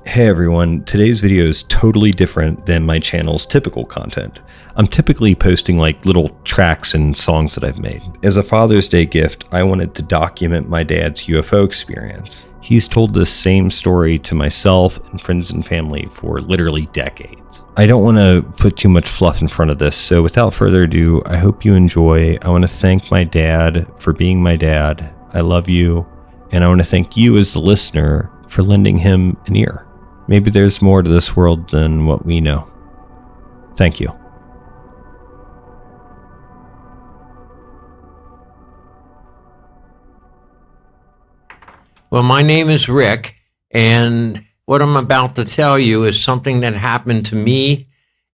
Hey everyone, today's video is totally different than my channel's typical content. I'm typically posting like little tracks and songs that I've made. As a Father's Day gift, I wanted to document my dad's UFO experience. He's told this same story to myself and friends and family for literally decades. I don't want to put too much fluff in front of this, so without further ado, I hope you enjoy. I want to thank my dad for being my dad. I love you, and I want to thank you as the listener for lending him an ear. Maybe there's more to this world than what we know. Thank you. Well, my name is Rick, and what I'm about to tell you is something that happened to me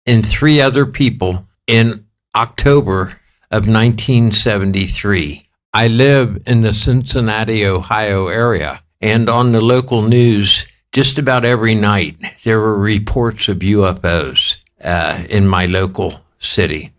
and 3 other people in October of 1973. I live in the Cincinnati, Ohio area, and on the local news, just about every night, there were reports of UFOs in my local city.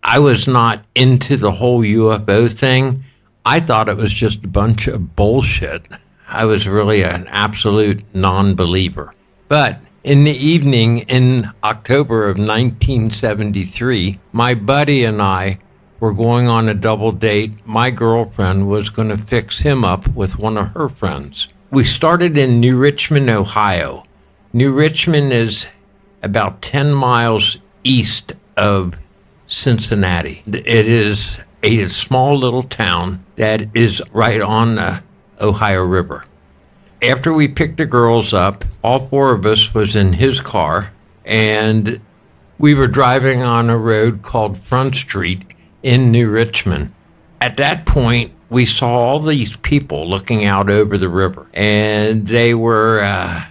I was not into the whole UFO thing. I thought it was just a bunch of bullshit. I was really an absolute non-believer. But in the evening in October of 1973, my buddy and I were going on a double date. My girlfriend was going to fix him up with one of her friends. We started in New Richmond, Ohio. New Richmond is about 10 miles east of Cincinnati. It is a small little town that is right on the Ohio River. After we picked the girls up, all 4 of us was in his car, and we were driving on a road called Front Street in New Richmond. At that point, we saw all these people looking out over the river, and they were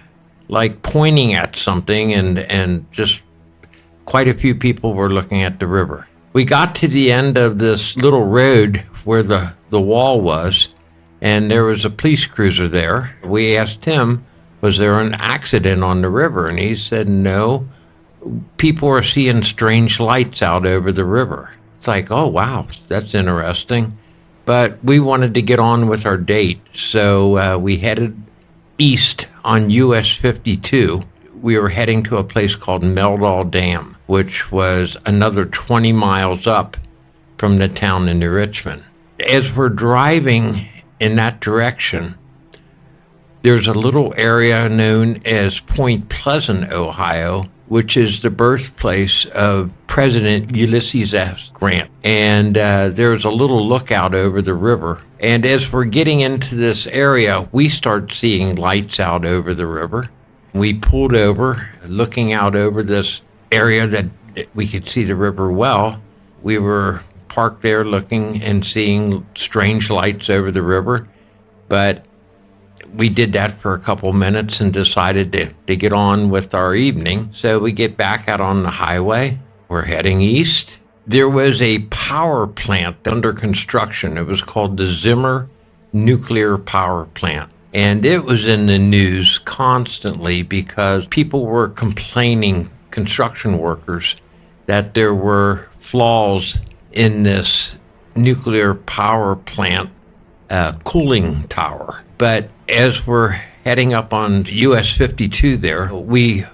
like pointing at something, and just quite a few people were looking at the river. We got to the end of this little road where the wall was, and there was a police cruiser there. We asked him, was there an accident on the river? And he said, no, people are seeing strange lights out over the river. It's like, oh, wow, that's interesting. But we wanted to get on with our date, so we headed east on US 52. We were heading to a place called Meldal Dam, which was another 20 miles up from the town in New Richmond. As we're driving in that direction, there's a little area known as Point Pleasant, Ohio, which is the birthplace of President Ulysses S. Grant. And there's a little lookout over the river. And as we're getting into this area, we start seeing lights out over the river. We pulled over, looking out over this area that we could see the river well. We were parked there looking and seeing strange lights over the river. But we did that for a couple minutes and decided to get on with our evening. So we get back out on the highway. We're heading east. There was a power plant under construction. It was called the Zimmer nuclear power plant. And it was in the news constantly because people were complaining, construction workers, that there were flaws in this nuclear power plant cooling tower. But as we're heading up on US 52 there, we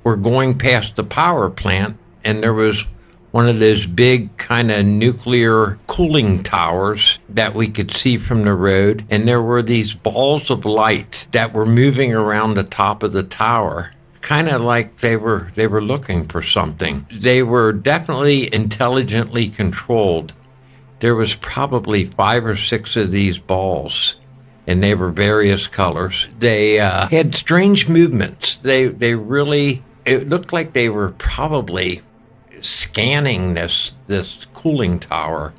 were going past the power plant, and there was one of those big kind of nuclear cooling towers that we could see from the road. And there were these balls of light that were moving around the top of the tower, kind of like they were looking for something. They were definitely intelligently controlled. There was probably 5 or 6 of these balls, and they were various colors. They had strange movements. They really, it looked like they were probably scanning this cooling tower.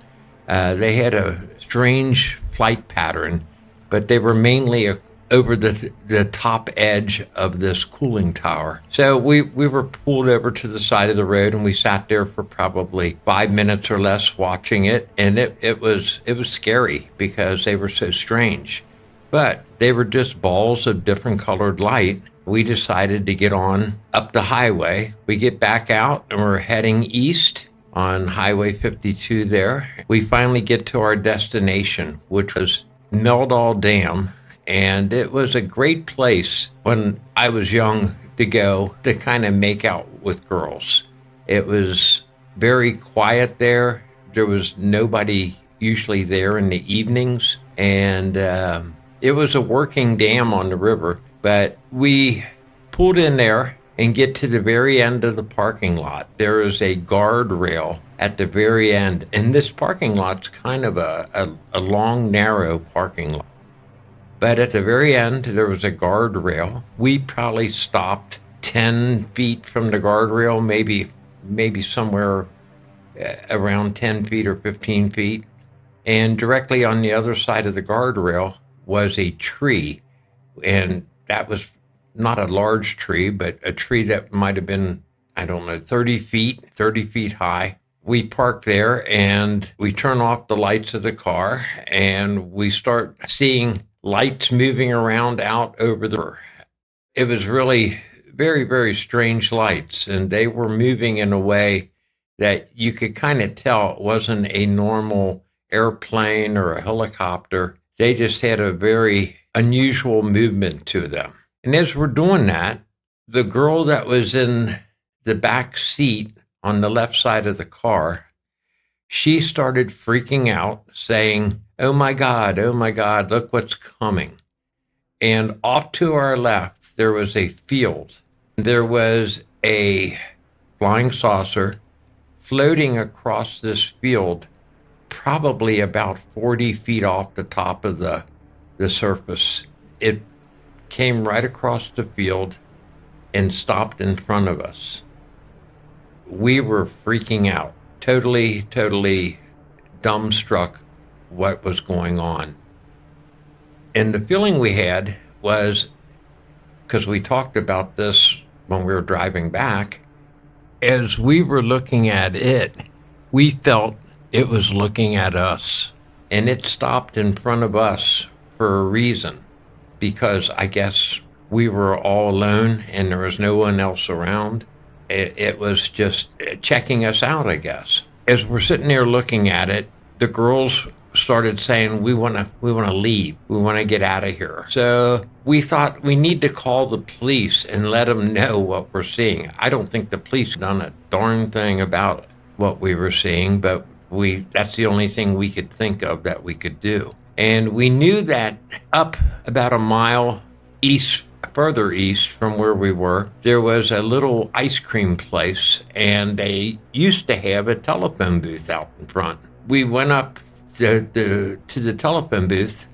They had a strange flight pattern, but they were mainly over the top edge of this cooling tower. So we were pulled over to the side of the road, and we sat there for probably 5 minutes or less watching it. And it was scary because they were so strange, but they were just balls of different colored light. We decided to get on up the highway. We get back out and we're heading east on Highway 52 there. We finally get to our destination, which was Meldal Dam. And it was a great place when I was young to go to kind of make out with girls. It was very quiet there. There was nobody usually there in the evenings. And it was a working dam on the river. But we pulled in there and get to the very end of the parking lot. There is a guardrail at the very end. And this parking lot's kind of a long, narrow parking lot. But at the very end, there was a guardrail. We probably stopped 10 feet from the guardrail, maybe somewhere around 10 feet or 15 feet. And directly on the other side of the guardrail was a tree. And that was not a large tree, but a tree that might have been, 30 feet high. We park there and we turn off the lights of the car and we start seeing lights moving around out over the river. It was really very, very strange lights, and they were moving in a way that you could kind of tell it wasn't a normal airplane or a helicopter. They just had a very unusual movement to them. And as we're doing that, the girl that was in the back seat on the left side of the car, she started freaking out, saying, oh my God, look what's coming. And off to our left, there was a field. There was a flying saucer floating across this field, probably about 40 feet off the top of the surface. It came right across the field and stopped in front of us. We were freaking out, totally dumbstruck what was going on. And the feeling we had was, because we talked about this when we were driving back, as we were looking at it, we felt it was looking at us. And it stopped in front of us for a reason, because I guess we were all alone and there was no one else around. It was just checking us out, I guess. As we're sitting there looking at it, the girls started saying, we want to leave. We want to get out of here. So we thought we need to call the police and let them know what we're seeing. I don't think the police done a darn thing about what we were seeing, but that's the only thing we could think of that we could do. And we knew that up about a mile further east from where we were, there was a little ice cream place, and they used to have a telephone booth out in front. We went up to the telephone booth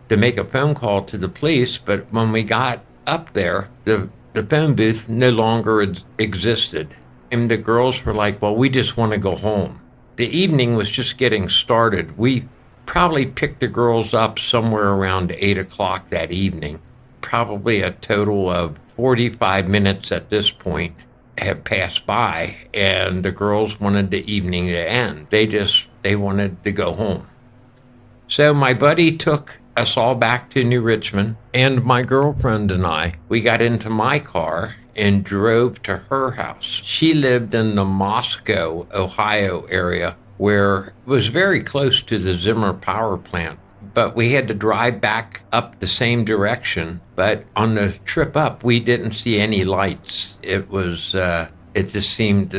to make a phone call to the police, but when we got up there, the phone booth no longer existed. And the girls were like, well, we just want to go home. The evening was just getting started. We probably picked the girls up somewhere around 8 o'clock that evening. Probably a total of 45 minutes at this point have passed by, and the girls wanted the evening to end. They wanted to go home. So my buddy took us all back to New Richmond, and my girlfriend and we got into my car and drove to her house. She lived in the Moscow, Ohio area, where it was very close to the Zimmer power plant. But we had to drive back up the same direction. But on the trip up, we didn't see any lights. The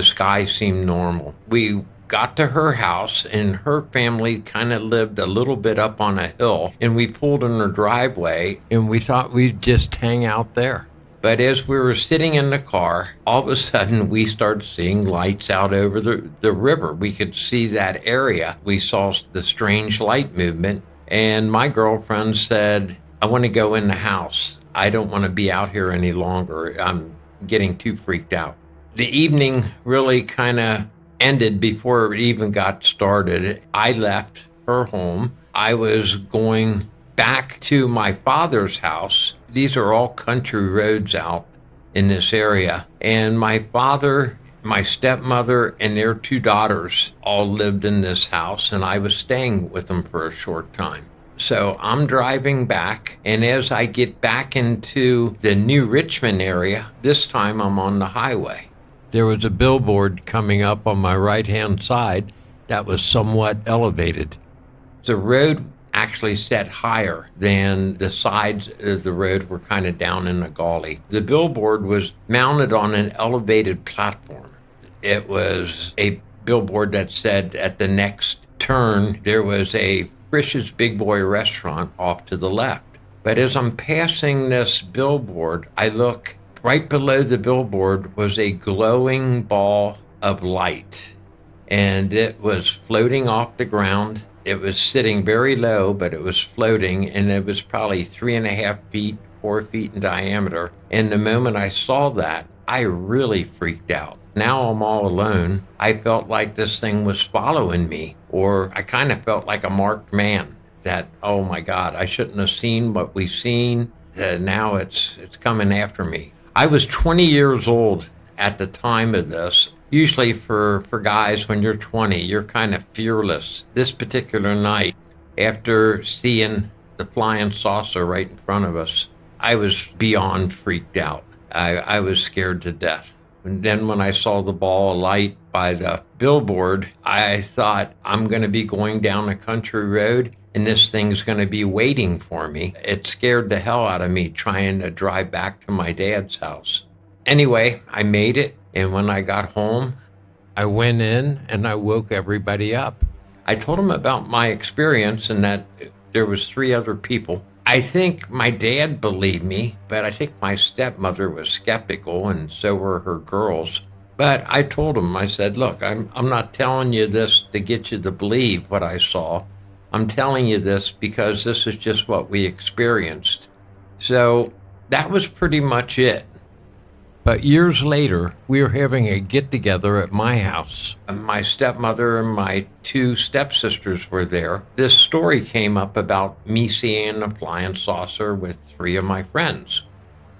sky seemed normal. We got to her house, and her family kind of lived a little bit up on a hill. And we pulled in her driveway, and we thought we'd just hang out there. But as we were sitting in the car, all of a sudden we started seeing lights out over the river. We could see that area. We saw the strange light movement. And my girlfriend said, I want to go in the house. I don't want to be out here any longer. I'm getting too freaked out. The evening really kind of ended before it even got started. I left her home. I was going back to my father's house. These are all country roads out in this area. And my father, my stepmother, and their 2 daughters all lived in this house, and I was staying with them for a short time. So I'm driving back, and as I get back into the New Richmond area, this time I'm on the highway. There was a billboard coming up on my right-hand side that was somewhat elevated. The road actually set higher than the sides of the road were kind of down in a gully. The billboard was mounted on an elevated platform. It was a billboard that said at the next turn there was a Frisch's Big Boy restaurant off to the left. But as I'm passing this billboard, I look right below the billboard was a glowing ball of light, and it was floating off the ground. It was sitting very low, but it was floating, and it was probably 3.5 feet, 4 feet in diameter. And the moment I saw that, I really freaked out. Now I'm all alone. I felt like this thing was following me, or I kind of felt like a marked man that, oh my God, I shouldn't have seen what we've seen. Now it's coming after me. I was 20 years old at the time of this. Usually for guys, when you're 20, you're kind of fearless. This particular night, after seeing the flying saucer right in front of us, I was beyond freaked out. I was scared to death. And then when I saw the ball of light by the billboard, I thought, I'm going to be going down a country road and this thing's going to be waiting for me. It scared the hell out of me trying to drive back to my dad's house. Anyway, I made it. And when I got home, I went in and I woke everybody up. I told them about my experience and that there was 3 other people. I think my dad believed me, but I think my stepmother was skeptical, and so were her girls. But I told him, I said, look, I'm not telling you this to get you to believe what I saw. I'm telling you this because this is just what we experienced. So that was pretty much it. But years later, we were having a get-together at my house. My stepmother and my 2 stepsisters were there. This story came up about me seeing a flying saucer with 3 of my friends.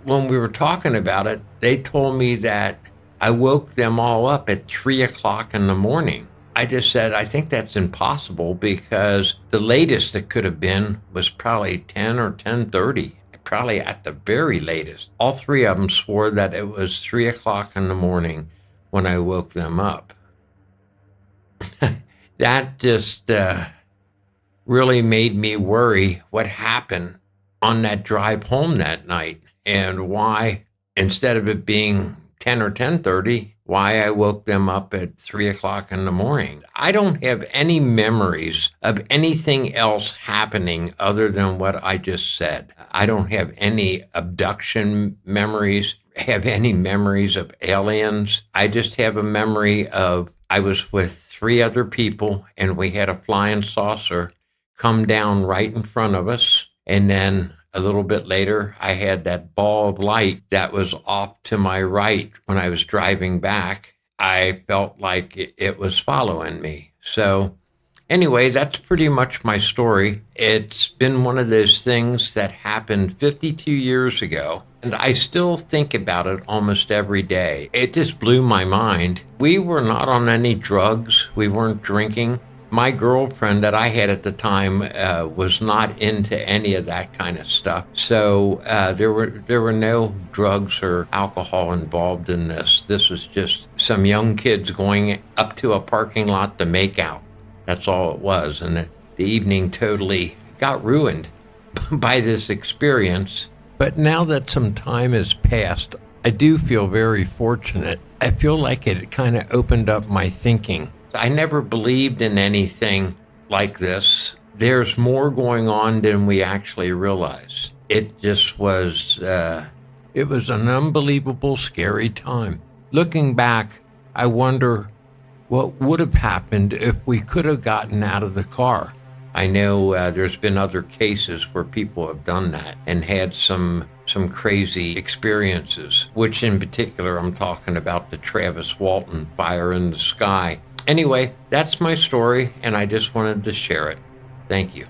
When we were talking about it, they told me that I woke them all up at 3 o'clock in the morning. I just said, I think that's impossible because the latest it could have been was probably 10 or 10:30. Probably at the very latest. All 3 of them swore that it was 3 o'clock in the morning when I woke them up. That just really made me worry what happened on that drive home that night and why, instead of it being 10 or 10:30, why I woke them up at 3 o'clock in the morning. I don't have any memories of anything else happening other than what I just said. I don't have any abduction memories, have any memories of aliens. I just have a memory of I was with 3 other people and we had a flying saucer come down right in front of us. And then a little bit later, I had that ball of light that was off to my right when I was driving back. I felt like it was following me. So anyway, that's pretty much my story. It's been one of those things that happened 52 years ago, and I still think about it almost every day. It just blew my mind. We were not on any drugs. We weren't drinking. My girlfriend that I had at the time was not into any of that kind of stuff. So there were no drugs or alcohol involved in this. This was just some young kids going up to a parking lot to make out. That's all it was. And the evening totally got ruined by this experience. But now that some time has passed, I do feel very fortunate. I feel like it kind of opened up my thinking. I never believed in anything like this. There's more going on than we actually realize. It just was, it was an unbelievable, scary time. Looking back, I wonder what would have happened if we could have gotten out of the car. I know there's been other cases where people have done that and had some crazy experiences, which in particular, I'm talking about the Travis Walton fire in the sky. Anyway, that's my story, and I just wanted to share it. Thank you.